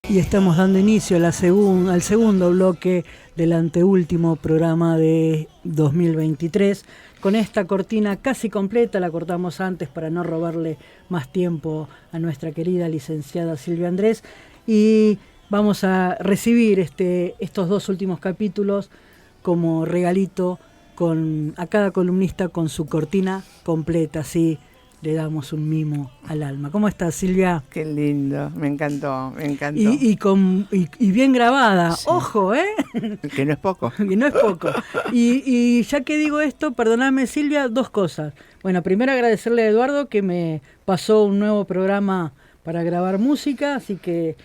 Y estamos dando inicio a al segundo bloque del anteúltimo programa de 2023. Con esta cortina casi completa, la cortamos antes para no robarle más tiempo a nuestra querida licenciada Silvia Andrés. Y vamos a recibir estos dos últimos capítulos como regalito a cada columnista con su cortina completa, así le damos un mimo al alma. ¿Cómo estás, Silvia? Qué lindo, me encantó, me encantó. Y bien grabada, sí. Ojo, ¿eh? Que no es poco. Que no es poco. Y ya que digo esto, perdóname, Silvia, dos cosas. Bueno, primero agradecerle a Eduardo que me pasó un nuevo programa para grabar música, así que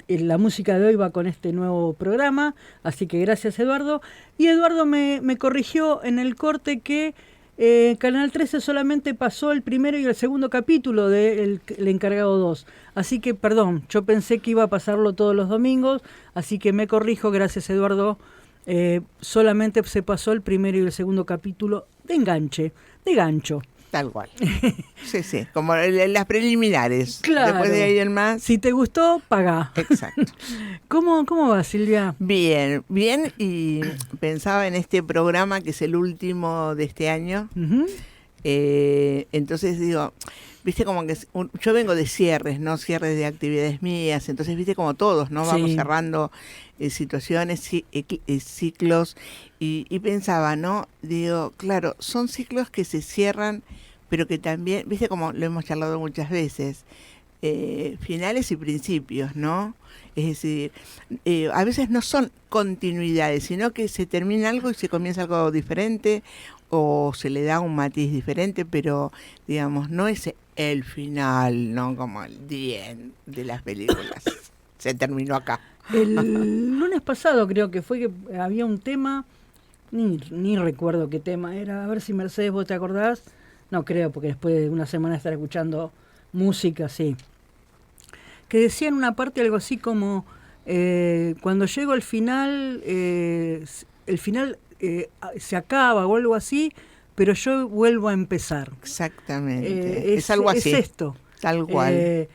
la música de hoy va con este nuevo programa, así que gracias, Eduardo. Y Eduardo me corrigió en el corte que Canal 13 solamente pasó el primero y el segundo capítulo de El Encargado 2. Así que, perdón, yo pensé que iba a pasarlo todos los domingos, así que me corrijo, gracias Eduardo. Solamente se pasó el primero y el segundo capítulo de gancho. Tal cual. Sí, sí, como las preliminares. Claro. Después de ahí en más. Si te gustó, pagá. Exacto. ¿Cómo va, Silvia? Bien, bien, y pensaba en este programa que es el último de este año. Uh-huh. Entonces digo, viste como que yo vengo de cierres, ¿no? Cierres de actividades mías, entonces viste como todos, ¿no? Vamos sí. cerrando situaciones, ciclos, y pensaba, ¿no? Digo, claro, son ciclos que se cierran, pero que también, viste como lo hemos charlado muchas veces, finales y principios, ¿no? Es decir, a veces no son continuidades, sino que se termina algo y se comienza algo diferente, o se le da un matiz diferente, pero digamos, no es el final, ¿no? Como el día de las películas. Se terminó acá. El lunes pasado creo que fue que había un tema, ni recuerdo qué tema era, a ver si Mercedes vos te acordás. No creo, porque después de una semana de estar escuchando música, sí. Que decía en una parte algo así como, cuando llego al final, el final se acaba o algo así, pero yo vuelvo a empezar. Exactamente. Es algo así. Es esto. Tal cual.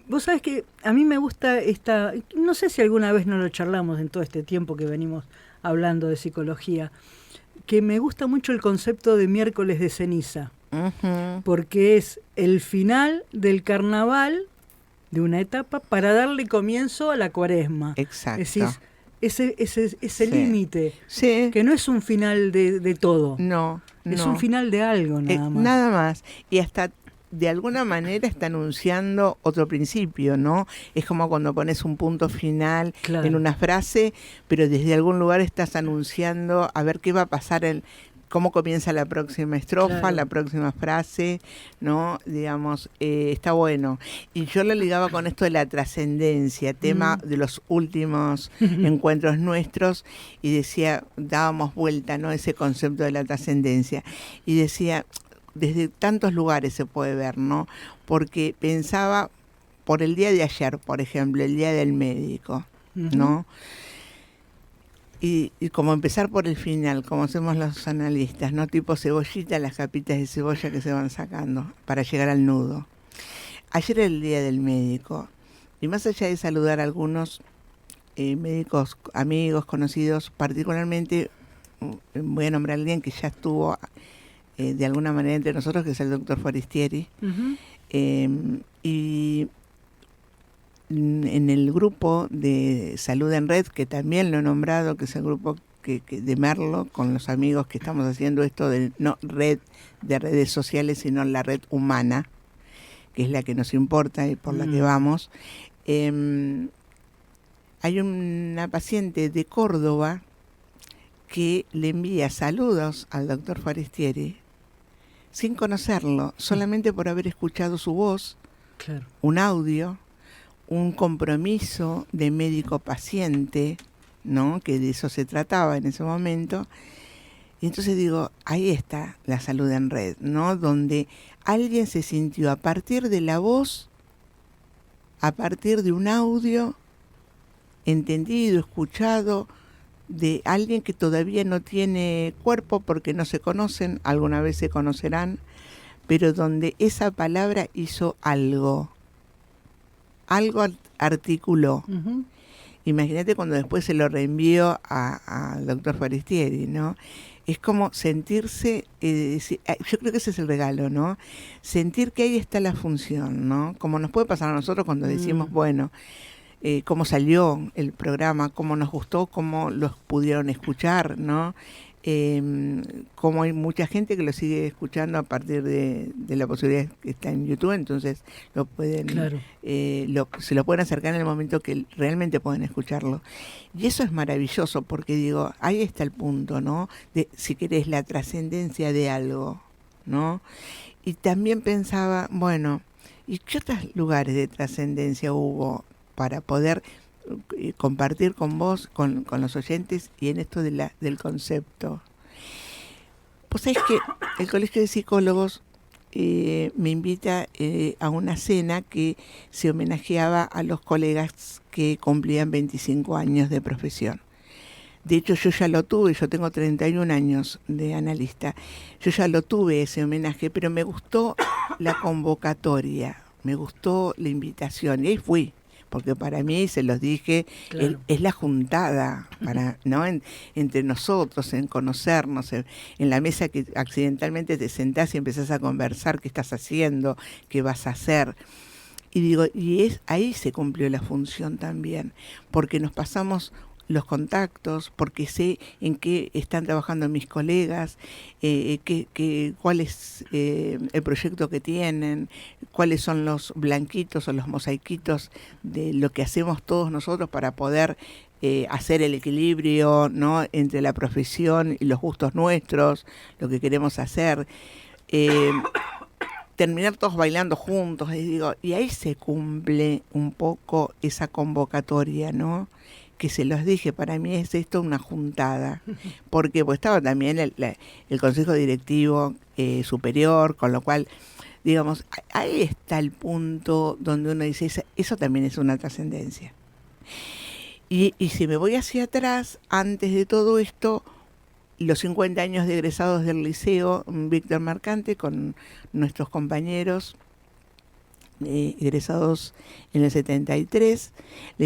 Vos sabés que a mí me gusta no sé si alguna vez no lo charlamos en todo este tiempo que venimos hablando de psicología, que me gusta mucho el concepto de miércoles de ceniza, uh-huh. Porque es el final del carnaval de una etapa para darle comienzo a la cuaresma. Exacto. Es decir, ese límite, sí. Que no es un final de todo. No. Es un final de algo nada más. Nada más. Y hasta de alguna manera está anunciando otro principio, ¿no? Es como cuando pones un punto final, claro, en una frase, pero desde algún lugar estás anunciando a ver qué va a pasar cómo comienza la próxima estrofa, claro, la próxima frase, ¿no? Digamos, está bueno. Y yo lo ligaba con esto de la trascendencia, tema de los últimos encuentros nuestros, y decía, dábamos vuelta, ¿no? Ese concepto de la trascendencia. Y decía, desde tantos lugares se puede ver, ¿no? Porque pensaba por el día de ayer, por ejemplo, el día del médico, ¿no? Y como empezar por el final, como hacemos los analistas, ¿no? Tipo cebollita, las capitas de cebolla que se van sacando para llegar al nudo. Ayer era el día del médico, y más allá de saludar a algunos médicos, amigos, conocidos, particularmente voy a nombrar a alguien que ya estuvo de alguna manera entre nosotros, que es el doctor Forestieri, uh-huh. Y en el grupo de Salud en Red, que también lo he nombrado, que es el grupo que de Merlo, con los amigos que estamos haciendo esto de no red de redes sociales, sino la red humana, que es la que nos importa y por la que vamos. Hay una paciente de Córdoba que le envía saludos al doctor Forestieri sin conocerlo, solamente por haber escuchado su voz, claro, un audio, un compromiso de médico-paciente, ¿no? Que de eso se trataba en ese momento. Y entonces digo, ahí está la salud en red, ¿no? Donde alguien se sintió a partir de la voz, a partir de un audio, entendido, escuchado, de alguien que todavía no tiene cuerpo porque no se conocen, alguna vez se conocerán, pero donde esa palabra hizo algo. algo articuló. Uh-huh. Imagínate cuando después se lo reenvió al doctor Forestieri, ¿no? Es como sentirse, yo creo que ese es el regalo, ¿no? Sentir que ahí está la función, ¿no? Como nos puede pasar a nosotros cuando decimos, bueno, cómo salió el programa, cómo nos gustó, cómo los pudieron escuchar, ¿no? Como hay mucha gente que lo sigue escuchando a partir de la posibilidad que está en YouTube, entonces lo pueden claro. Se lo pueden acercar en el momento que realmente pueden escucharlo. Y eso es maravilloso porque digo, ahí está el punto, ¿no? De, si querés, la trascendencia de algo, ¿no? Y también pensaba, bueno, ¿y qué otros lugares de trascendencia hubo para poder compartir con vos, con los oyentes y en esto del concepto? Pues sabés que el Colegio de Psicólogos me invita a una cena que se homenajeaba a los colegas que cumplían 25 años de profesión. De hecho, yo ya lo tuve, yo tengo 31 años de analista, yo ya lo tuve ese homenaje, pero me gustó la convocatoria, me gustó la invitación y ahí fui. Porque para mí, se los dije, claro. es la juntada, ¿no? Entre nosotros, en conocernos, en la mesa que accidentalmente te sentás y empezás a conversar qué estás haciendo, qué vas a hacer. Y digo, ahí se cumplió la función también, porque nos pasamos los contactos, porque sé en qué están trabajando mis colegas, cuál es el proyecto que tienen, cuáles son los blanquitos o los mosaiquitos de lo que hacemos todos nosotros para poder hacer el equilibrio, ¿no?, entre la profesión y los gustos nuestros, lo que queremos hacer. Terminar todos bailando juntos, y ahí se cumple un poco esa convocatoria, ¿no? Que se los dije, para mí es esto una juntada, porque pues estaba también el Consejo Directivo Superior, con lo cual, digamos, ahí está el punto donde uno dice, eso también es una trascendencia. Y si me voy hacia atrás, antes de todo esto, los 50 años de egresados del Liceo Víctor Mercante, con nuestros compañeros egresados en el 73,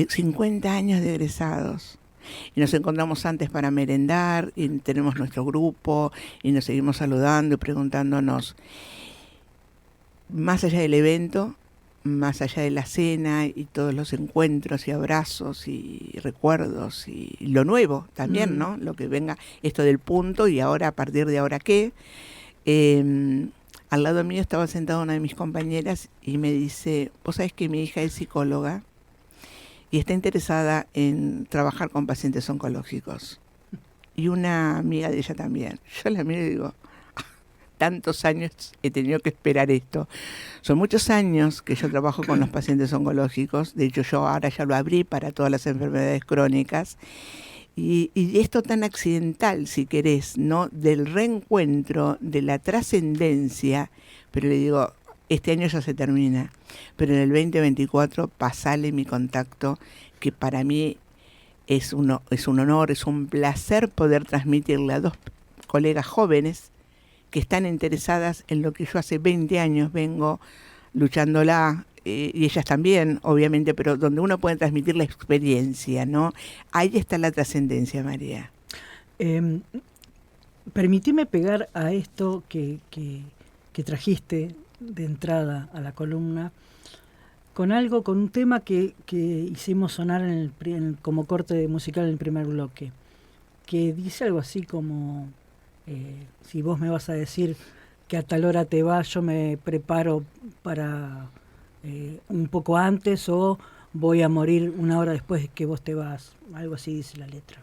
50 años de egresados. Y nos encontramos antes para merendar, y tenemos nuestro grupo, y nos seguimos saludando y preguntándonos, más allá del evento, más allá de la cena y todos los encuentros y abrazos y recuerdos y lo nuevo también, ¿no? Lo que venga, esto del punto y ahora, a partir de ahora, ¿qué? Al lado mío estaba sentada una de mis compañeras y me dice, vos sabés que mi hija es psicóloga y está interesada en trabajar con pacientes oncológicos. Y una amiga de ella también. Yo la miro y digo, tantos años he tenido que esperar esto. Son muchos años que yo trabajo con los pacientes oncológicos. De hecho, yo ahora ya lo abrí para todas las enfermedades crónicas. Y esto tan accidental, si querés, ¿no?, del reencuentro, de la trascendencia, pero le digo, este año ya se termina, pero en el 2024 pasale mi contacto, que para mí es un honor, es un placer poder transmitirle a dos colegas jóvenes que están interesadas en lo que yo hace 20 años vengo luchándola, y ellas también, obviamente, pero donde uno puede transmitir la experiencia, ¿no? Ahí está la trascendencia, María. Permitime pegar a esto que trajiste de entrada a la columna, con un tema que hicimos sonar como corte musical en el primer bloque, que dice algo así como, si vos me vas a decir que a tal hora te vas, yo me preparo para un poco antes, o voy a morir una hora después de que vos te vas, algo así dice la letra.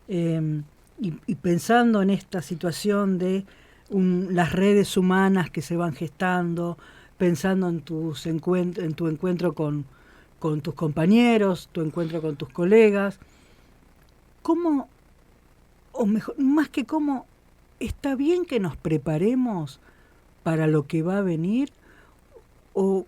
Y pensando en esta situación de las redes humanas que se van gestando, pensando en tu encuentro con tus compañeros, tu encuentro con tus colegas, ¿cómo, o mejor, más que cómo, está bien que nos preparemos para lo que va a venir, o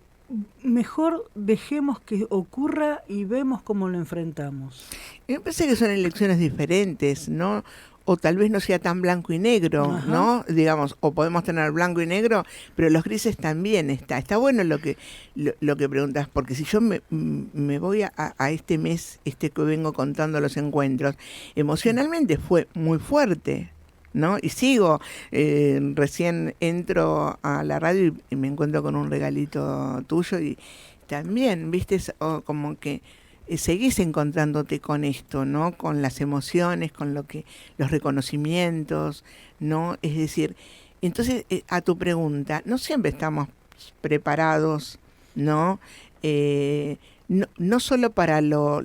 mejor dejemos que ocurra y vemos cómo lo enfrentamos? Me parece que son elecciones diferentes, ¿no? o tal vez no sea tan blanco y negro, Ajá. ¿no? Digamos, o podemos tener blanco y negro, pero los grises también está. Está bueno lo que preguntas, porque si yo me voy a este mes, que vengo contando los encuentros, emocionalmente fue muy fuerte, ¿no? Y sigo, recién entro a la radio y me encuentro con un regalito tuyo y también, viste, como que seguís encontrándote con esto, ¿no? Con las emociones, con los reconocimientos, ¿no? Es decir, entonces, a tu pregunta, no siempre estamos preparados, ¿no? No solo para lo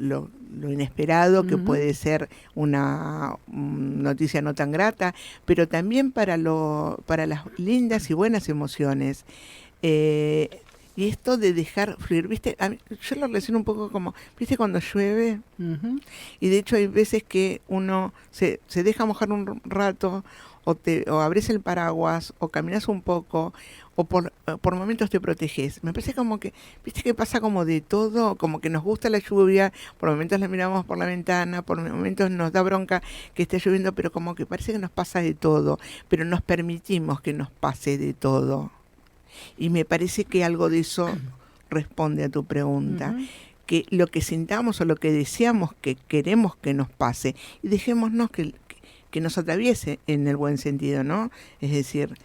inesperado, que puede ser una noticia no tan grata, pero también para las lindas y buenas emociones. Y esto de dejar fluir, ¿viste? Yo lo relaciono un poco como, ¿viste cuando llueve? Uh-huh. Y de hecho hay veces que uno se deja mojar un rato, o abres el paraguas, o caminas un poco, o por momentos te proteges. Me parece como que, ¿viste que pasa como de todo? Como que nos gusta la lluvia, por momentos la miramos por la ventana, por momentos nos da bronca que esté lloviendo, pero como que parece que nos pasa de todo, pero nos permitimos que nos pase de todo. Y me parece que algo de eso responde a tu pregunta. Uh-huh. Que lo que sintamos o lo que deseamos que queremos que nos pase, y dejémonos que nos atraviese en el buen sentido, ¿no? Es decir,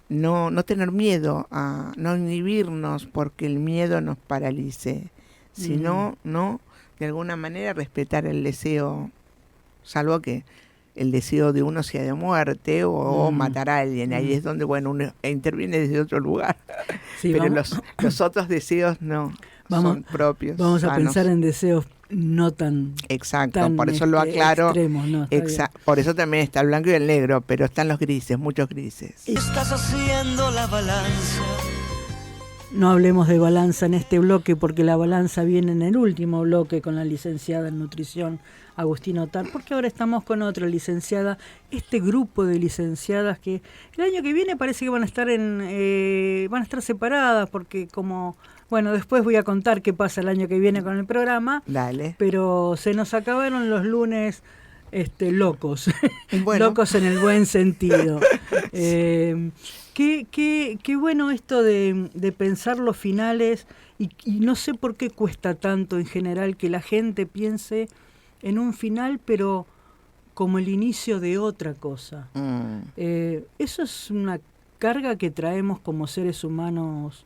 no tener miedo, no inhibirnos porque el miedo nos paralice, sino, ¿no? De alguna manera respetar el deseo, salvo que el deseo de uno sea de muerte o matar a alguien. Ahí es donde, bueno, uno interviene desde otro lugar. Sí, pero los otros deseos no son propios. Vamos sanos. A pensar en deseos no tan... Exacto, tan por eso lo aclaro. Extremos, ¿no? Por eso también está el blanco y el negro, pero están los grises, muchos grises. Estás haciendo la balanza. No hablemos de balanza en este bloque, porque la balanza viene en el último bloque con la licenciada en nutrición Agustina Otar, porque ahora estamos con otra licenciada, este grupo de licenciadas que el año que viene parece que van a estar separadas, porque como, bueno, después voy a contar qué pasa el año que viene con el programa. Dale. Pero se nos acabaron los lunes locos, bueno. Locos en el buen sentido. Qué bueno esto de pensar los finales y no sé por qué cuesta tanto en general que la gente piense en un final, pero como el inicio de otra cosa. Eso es una carga que traemos como seres humanos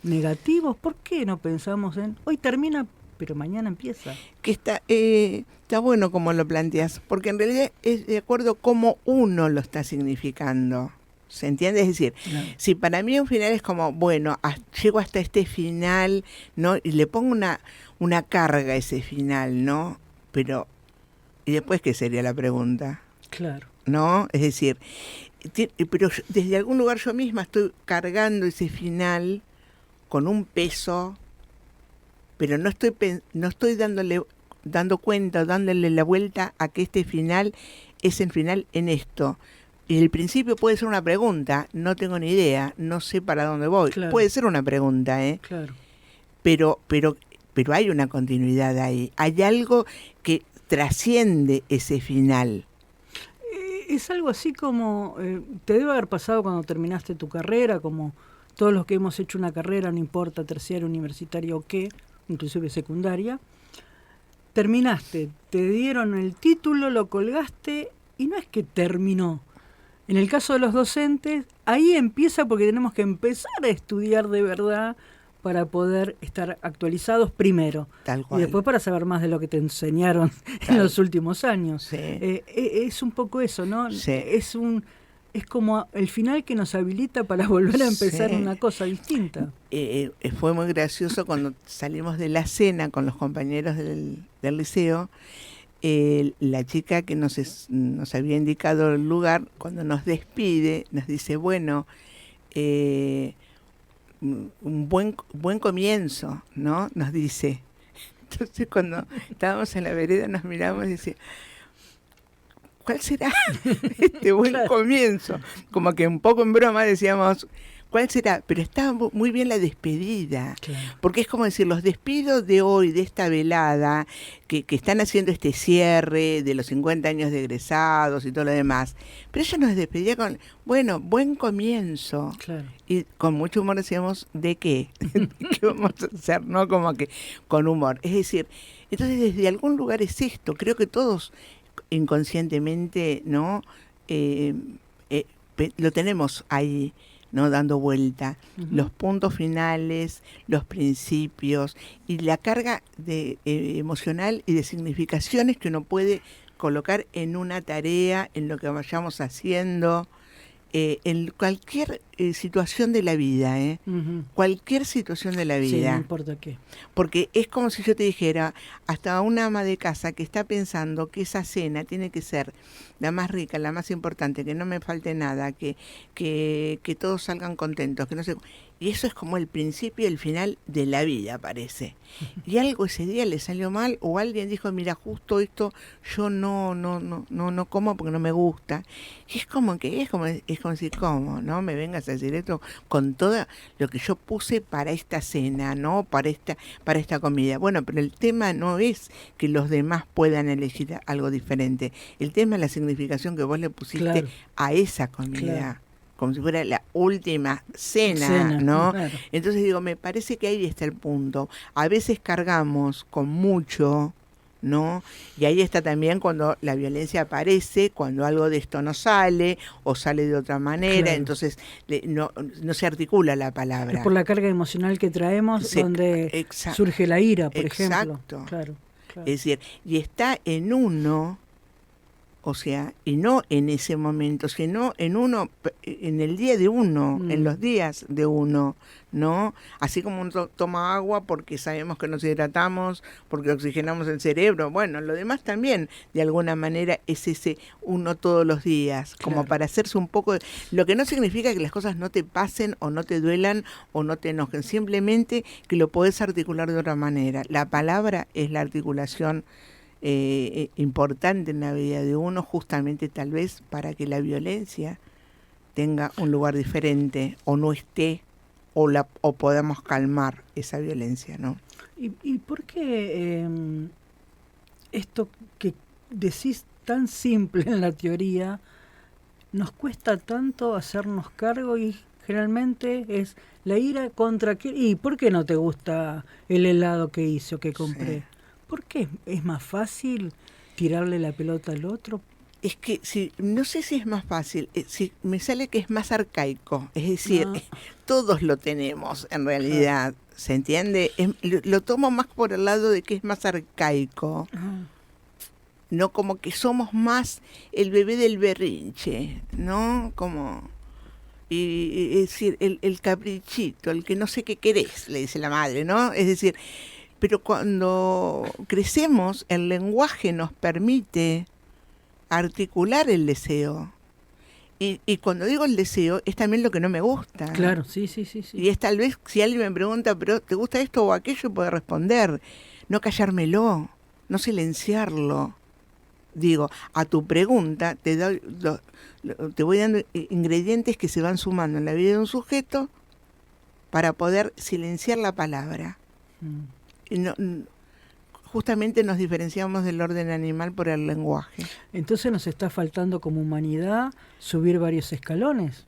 negativos. ¿Por qué no pensamos en hoy termina, pero mañana empieza? Que está bueno como lo planteas, porque en realidad es de acuerdo cómo uno lo está significando. ¿Se entiende? Es decir, si para mí un final es como, bueno, llego hasta este final, ¿no? Y le pongo una carga a ese final, ¿no? Pero, ¿y después qué sería la pregunta? Claro. ¿No? Es decir, pero desde algún lugar yo misma estoy cargando ese final con un peso, pero no estoy dando cuenta, dándole la vuelta a que este final es el final en esto. Y el principio puede ser una pregunta, no tengo ni idea, no sé para dónde voy. Claro. Puede ser una pregunta, Claro. Pero hay una continuidad ahí. Hay algo que trasciende ese final. Es algo así como, te debe haber pasado cuando terminaste tu carrera, como todos los que hemos hecho una carrera, no importa, terciaria, universitaria o qué, inclusive secundaria, terminaste, te dieron el título, lo colgaste y no es que terminó. En el caso de los docentes, ahí empieza porque tenemos que empezar a estudiar de verdad para poder estar actualizados primero. Tal cual. Y después para saber más de lo que te enseñaron en los últimos años. Sí. Es un poco eso, ¿no? Sí. Es como el final que nos habilita para volver a empezar una cosa distinta. Fue muy gracioso cuando salimos de la cena con los compañeros del liceo. La chica que nos había indicado el lugar, cuando nos despide, nos dice, bueno, un buen comienzo, ¿no? Nos dice. Entonces cuando estábamos en la vereda nos miramos y decíamos, ¿cuál será este buen comienzo? Como que un poco en broma decíamos, ¿Cuál será? Pero está muy bien la despedida, Claro. porque es como decir, los despidos de hoy, de esta velada, que están haciendo este cierre de los 50 años de egresados y todo lo demás, pero ella nos despedía con, bueno, buen comienzo. Claro. Y con mucho humor decíamos, ¿de qué? ¿Qué vamos a hacer? ¿No? Como que con humor. Es decir, entonces desde algún lugar es esto. Creo que todos inconscientemente, ¿no? Lo tenemos ahí, ¿no? Dando vuelta. Uh-huh. Los puntos finales, los principios y la carga de emocional y de significaciones que uno puede colocar en una tarea, en lo que vayamos haciendo. En cualquier situación de la vida, Uh-huh. cualquier situación de la vida. Sí, no importa qué. Porque es como si yo te dijera, hasta una ama de casa que está pensando que esa cena tiene que ser la más rica, la más importante, que no me falte nada, que todos salgan contentos, que no sé. Y eso es como el principio y el final de la vida, parece. Y algo ese día le salió mal, o alguien dijo, mira, justo esto yo no como porque no me gusta. Y es como decir, ¿cómo? ¿No? Me vengas a decir esto con todo lo que yo puse para esta cena, ¿no? Para esta comida. Bueno, pero el tema no es que los demás puedan elegir algo diferente. El tema es la significación que vos le pusiste, claro, a esa comida. Claro. Como si fuera la última cena, ¿no? Claro. Entonces digo, me parece que ahí está el punto. A veces cargamos con mucho, ¿no? Y ahí está también cuando la violencia aparece, cuando algo de esto no sale o sale de otra manera, claro, entonces no se articula la palabra. Es por la carga emocional que traemos donde surge la ira, por ejemplo. Exacto. Claro. Es decir, y está en uno. O sea, y no en ese momento, sino en uno, en el día de uno, en los días de uno, ¿no? Así como uno toma agua porque sabemos que nos hidratamos, porque oxigenamos el cerebro, bueno, lo demás también, de alguna manera, es ese uno todos los días, como para hacerse un poco, lo que no significa que las cosas no te pasen o no te duelan o no te enojen, simplemente que lo podés articular de otra manera. La palabra es la articulación importante en la vida de uno, justamente tal vez para que la violencia tenga un lugar diferente o no esté o podamos calmar esa violencia, ¿no? ¿Y por qué esto que decís tan simple en la teoría nos cuesta tanto hacernos cargo y generalmente es la ira contra qué? ¿Y por qué no te gusta el helado que hice o que compré? Sí. ¿Por qué es más fácil tirarle la pelota al otro? Es que no sé si es más fácil, me sale que es más arcaico, es decir, todos lo tenemos en realidad, ¿se entiende? Lo tomo más por el lado de que es más arcaico, no como que somos más el bebé del berrinche, ¿no? Como... Y es decir, el caprichito, el que no sé qué querés, le dice la madre, ¿no? Es decir... Pero cuando crecemos, el lenguaje nos permite articular el deseo. Y cuando digo el deseo, es también lo que no me gusta. Claro, sí. Y es tal vez, si alguien me pregunta, ¿pero te gusta esto o aquello? Puedo responder. No callármelo, no silenciarlo. Digo, a tu pregunta te voy dando ingredientes que se van sumando en la vida de un sujeto para poder silenciar la palabra. No, justamente nos diferenciamos del orden animal por el lenguaje. Entonces nos está faltando como humanidad subir varios escalones.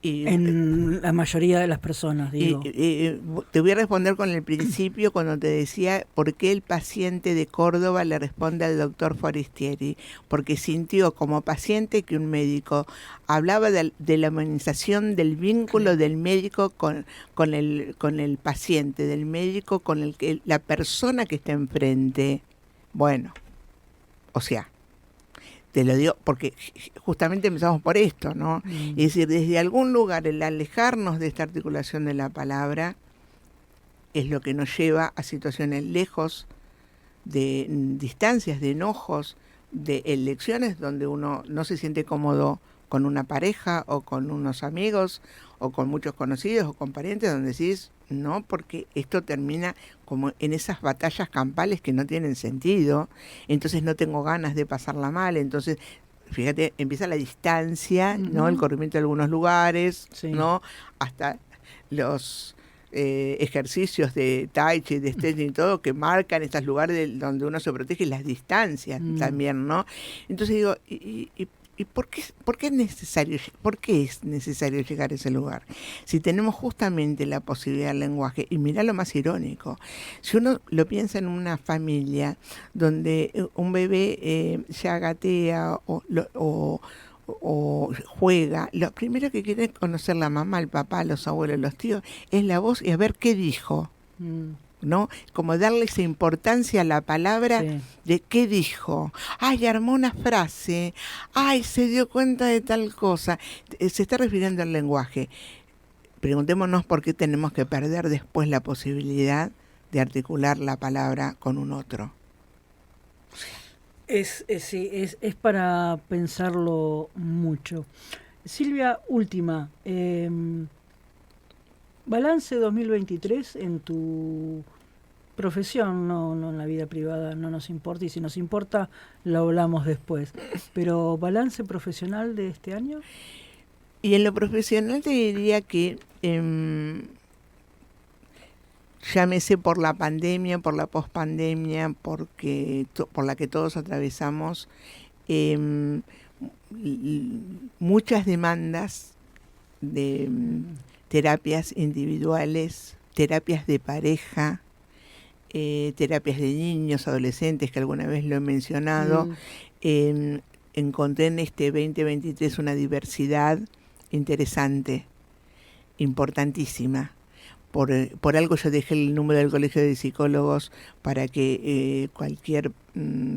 En la mayoría de las personas, digo. Te voy a responder con el principio cuando te decía por qué el paciente de Córdoba le responde al doctor Forestieri. Porque sintió como paciente que un médico hablaba de la humanización del vínculo del médico con el paciente, del médico con la persona que está enfrente. Bueno, o sea... Te lo digo porque justamente empezamos por esto, ¿no? Es decir, desde algún lugar el alejarnos de esta articulación de la palabra es lo que nos lleva a situaciones lejos, de distancias, de enojos, de elecciones donde uno no se siente cómodo con una pareja o con unos amigos o con muchos conocidos o con parientes, donde decís, no, porque esto termina como en esas batallas campales que no tienen sentido, entonces no tengo ganas de pasarla mal, entonces fíjate, empieza la distancia, ¿no? El corrimiento de algunos lugares, ¿no? Hasta los ejercicios de tai chi, de stretching y todo, que marcan estos lugares donde uno se protege, y las distancias también, ¿no? Entonces digo, ¿y por qué es necesario llegar a ese lugar? Si tenemos justamente la posibilidad del lenguaje, y mirá lo más irónico, si uno lo piensa en una familia donde un bebé ya gatea o juega, lo primero que quiere conocer la mamá, el papá, los abuelos, los tíos, es la voz y a ver qué dijo, ¿no? Como darle esa importancia a la palabra de qué dijo. Ay, armó una frase. Ay, se dio cuenta de tal cosa. Se está refiriendo al lenguaje. Preguntémonos por qué tenemos que perder después la posibilidad de articular la palabra con un otro. Es para pensarlo mucho. Silvia, última. Balance 2023 en tu profesión, no en la vida privada, no nos importa, y si nos importa lo hablamos después. Pero balance profesional de este año. Y en lo profesional te diría que llámese por la pandemia, por la pospandemia, por la que todos atravesamos, muchas demandas de terapias individuales, terapias de pareja, terapias de niños, adolescentes, que alguna vez lo he mencionado. Encontré en este 2023 una diversidad interesante, importantísima. Por algo yo dejé el número del Colegio de Psicólogos para que cualquier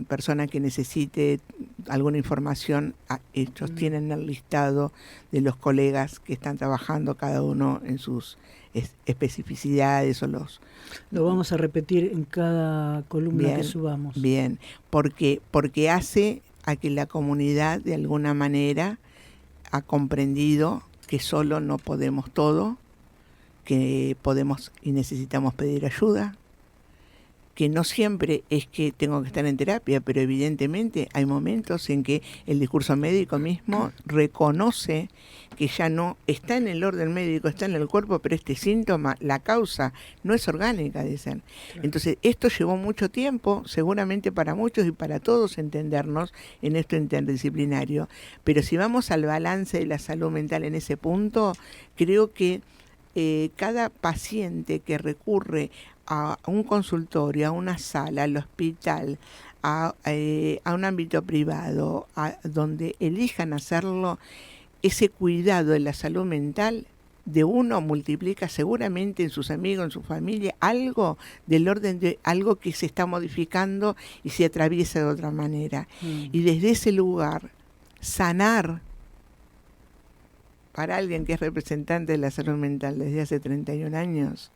persona que necesite alguna información, ellos tienen el listado de los colegas que están trabajando cada uno en sus especificidades o Lo vamos a repetir en cada columna que subamos. Bien, porque hace a que la comunidad de alguna manera ha comprendido que solo no podemos todo, que podemos y necesitamos pedir ayuda, que no siempre es que tengo que estar en terapia, pero evidentemente hay momentos en que el discurso médico mismo reconoce que ya no está en el orden médico, está en el cuerpo, pero este síntoma, la causa, no es orgánica, dicen. Claro. Entonces, esto llevó mucho tiempo, seguramente para muchos y para todos, entendernos en esto interdisciplinario. Pero si vamos al balance de la salud mental en ese punto, creo que cada paciente que recurre a un consultorio, a una sala, al hospital, a un ámbito privado, donde elijan hacerlo, ese cuidado de la salud mental de uno multiplica seguramente en sus amigos, en su familia, algo del orden de algo que se está modificando y se atraviesa de otra manera. Y desde ese lugar, sanar para alguien que es representante de la salud mental desde hace 31 años,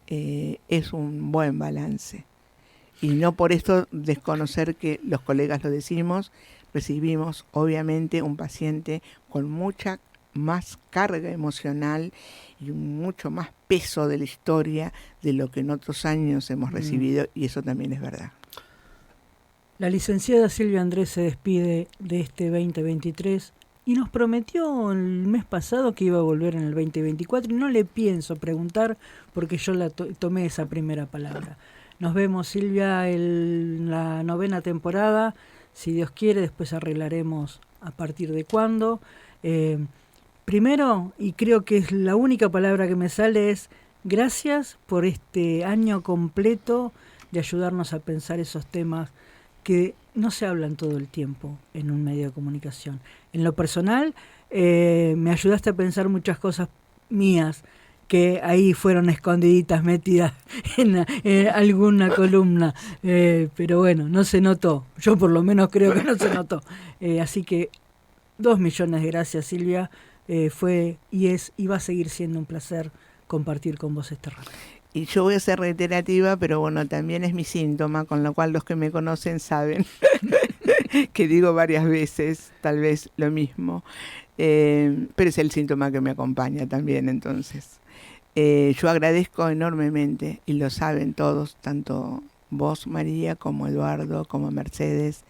es un buen balance. Y no por esto desconocer que los colegas lo decimos, recibimos obviamente un paciente con mucha más carga emocional y mucho más peso de la historia de lo que en otros años hemos recibido, y eso también es verdad. La licenciada Silvia Andrés se despide de este 2023 y nos prometió el mes pasado que iba a volver en el 2024, y no le pienso preguntar porque yo tomé esa primera palabra. Nos vemos, Silvia, en la 9ª temporada, si Dios quiere. Después arreglaremos a partir de cuándo. Primero, y creo que es la única palabra que me sale, es gracias por este año completo de ayudarnos a pensar esos temas que no se hablan todo el tiempo en un medio de comunicación. En lo personal, me ayudaste a pensar muchas cosas mías que ahí fueron escondiditas, metidas en alguna columna, pero bueno, no se notó. Yo por lo menos creo que no se notó. Así que 2 millones de gracias, Silvia. Fue y es y va a seguir siendo un placer compartir con vos este rato. Y yo voy a ser reiterativa, pero bueno, también es mi síntoma, con lo cual los que me conocen saben que digo varias veces tal vez lo mismo, pero es el síntoma que me acompaña también. Entonces yo agradezco enormemente, y lo saben todos, tanto vos, María, como Eduardo, como Mercedes,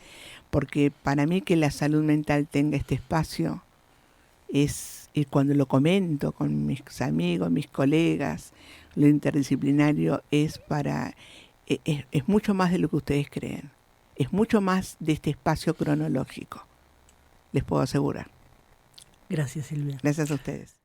porque para mí que la salud mental tenga este espacio es, y cuando lo comento con mis amigos, mis colegas, lo interdisciplinario es mucho más de lo que ustedes creen. Es mucho más de este espacio cronológico, les puedo asegurar. Gracias, Silvia. Gracias a ustedes.